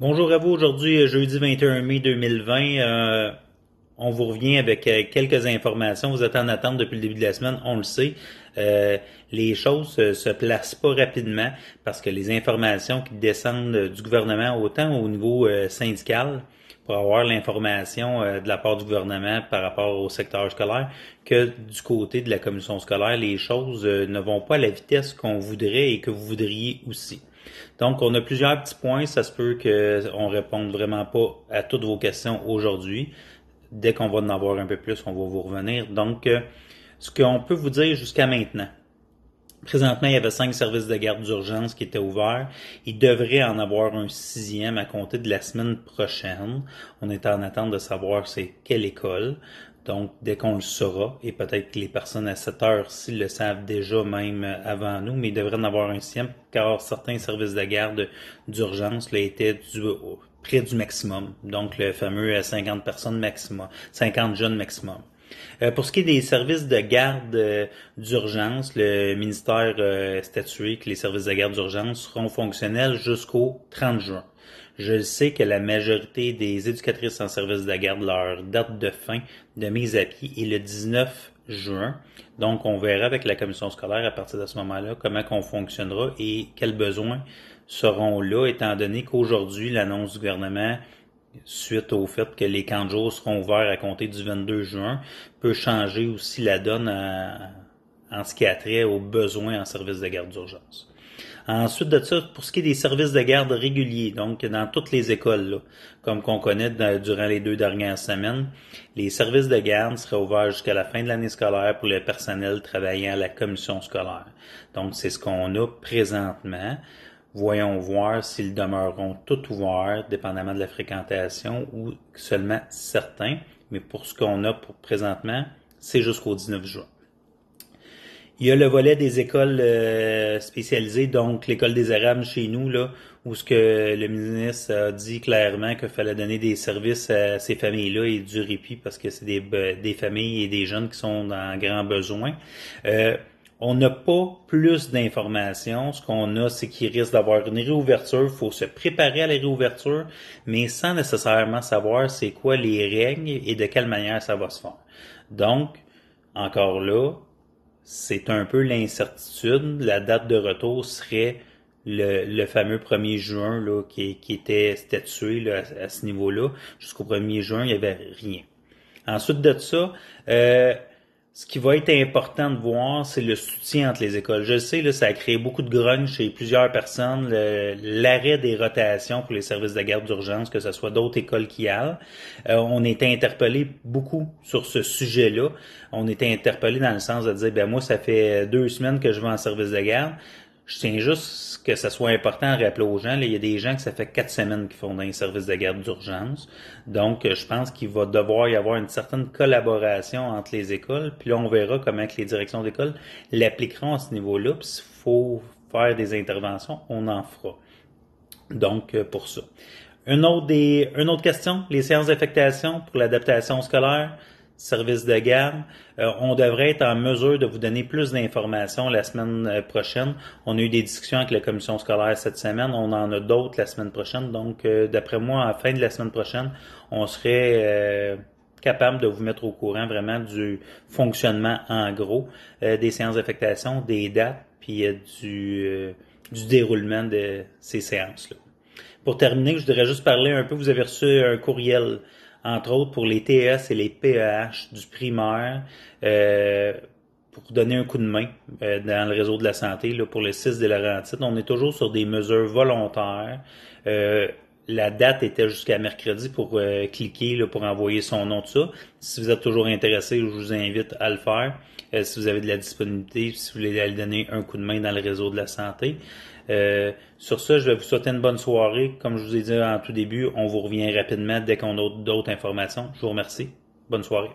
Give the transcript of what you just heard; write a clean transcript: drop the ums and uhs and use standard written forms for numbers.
Bonjour à vous, aujourd'hui, jeudi 21 mai 2020. On vous revient avec quelques informations. Vous êtes en attente depuis le début de la semaine, on le sait. Euh, les choses se placent pas rapidement parce que les informations qui descendent du gouvernement, autant au niveau syndical, pour avoir l'information de la part du gouvernement par rapport au secteur scolaire, que du côté de la commission scolaire, les choses ne vont pas à la vitesse qu'on voudrait et que vous voudriez aussi. Donc, on a plusieurs petits points. Ça se peut qu'on réponde vraiment pas à toutes vos questions aujourd'hui. Dès qu'on va en avoir un peu plus, on va vous revenir. Donc, ce qu'on peut vous dire jusqu'à maintenant. Présentement, il y avait 5 services de garde d'urgence qui étaient ouverts. Il devrait en avoir un sixième à compter de la semaine prochaine. On est en attente de savoir c'est quelle école. Donc, dès qu'on le saura, et peut-être que les personnes à cette heure-ci le savent déjà même avant nous, mais il devrait en avoir un sixième, car certains services de garde d'urgence là, étaient près du maximum. Donc, le fameux 50 personnes maximum, 50 jeunes maximum. Pour ce qui est des services de garde d'urgence, le ministère a statué que les services de garde d'urgence seront fonctionnels jusqu'au 30 juin. Je sais que la majorité des éducatrices en service de garde, leur date de fin de mise à pied est le 19 juin. Donc, on verra avec la commission scolaire à partir de ce moment-là comment on fonctionnera et quels besoins seront là, étant donné qu'aujourd'hui, l'annonce du gouvernement suite au fait que les camps de jour seront ouverts à compter du 22 juin, peut changer aussi la donne en ce qui a trait aux besoins en service de garde d'urgence. Ensuite de ça, pour ce qui est des services de garde réguliers, donc dans toutes les écoles, là, comme qu'on connaît durant les 2 dernières semaines, les services de garde seraient ouverts jusqu'à la fin de l'année scolaire pour le personnel travaillant à la commission scolaire. Donc, c'est ce qu'on a présentement. Voyons voir s'ils demeureront tout ouverts, dépendamment de la fréquentation, ou seulement certains. Mais pour ce qu'on a pour présentement, c'est jusqu'au 19 juin. Il y a le volet des écoles spécialisées, donc l'école des Arabes chez nous, là, où ce que le ministre a dit clairement qu'il fallait donner des services à ces familles-là et du répit parce que c'est des familles et des jeunes qui sont en grand besoin. On n'a pas plus d'informations. Ce qu'on a, c'est qu'il risque d'avoir une réouverture. Il faut se préparer à la réouverture, mais sans nécessairement savoir c'est quoi les règles et de quelle manière ça va se faire. Donc, encore là, c'est un peu l'incertitude. La date de retour serait le fameux 1er juin là, qui était statué là, à ce niveau-là. Jusqu'au 1er juin, il n'y avait rien. Ensuite de ça, ce qui va être important de voir, c'est le soutien entre les écoles. Je sais, là, ça a créé beaucoup de grogne chez plusieurs personnes, l'arrêt des rotations pour les services de garde d'urgence, que ce soit d'autres écoles qui aillent. On était interpellé beaucoup sur ce sujet-là. On était interpellé dans le sens de dire, ben moi, ça fait 2 semaines que je vais en service de garde. Je tiens juste que ça soit important à rappeler aux gens. Là, il y a des gens que ça fait 4 semaines qu'ils font dans les services de garde d'urgence. Donc, je pense qu'il va devoir y avoir une certaine collaboration entre les écoles. Puis là, on verra comment que les directions d'école l'appliqueront à ce niveau-là. Puis s'il faut faire des interventions, on en fera. Donc, pour ça. Une autre question, les séances d'affectation pour l'adaptation scolaire, service de garde. On devrait être en mesure de vous donner plus d'informations la semaine prochaine. On a eu des discussions avec la commission scolaire cette semaine. On en a d'autres la semaine prochaine. Donc, d'après moi, à la fin de la semaine prochaine, on serait capable de vous mettre au courant vraiment du fonctionnement en gros des séances d'affectation, des dates, puis du déroulement de ces séances-là. Pour terminer, je voudrais juste parler un peu, vous avez reçu un courriel, entre autres pour les TES et les PEH du primaire, pour donner un coup de main dans le réseau de la santé là, pour le 6 des Laurentides. On est toujours sur des mesures volontaires. La date était jusqu'à mercredi pour cliquer là, pour envoyer son nom de ça. Si vous êtes toujours intéressé, je vous invite à le faire. Si vous avez de la disponibilité, si vous voulez aller donner un coup de main dans le réseau de la santé. Sur ça, je vais vous souhaiter une bonne soirée. Comme je vous ai dit en tout début, on vous revient rapidement dès qu'on a d'autres informations. Je vous remercie. Bonne soirée.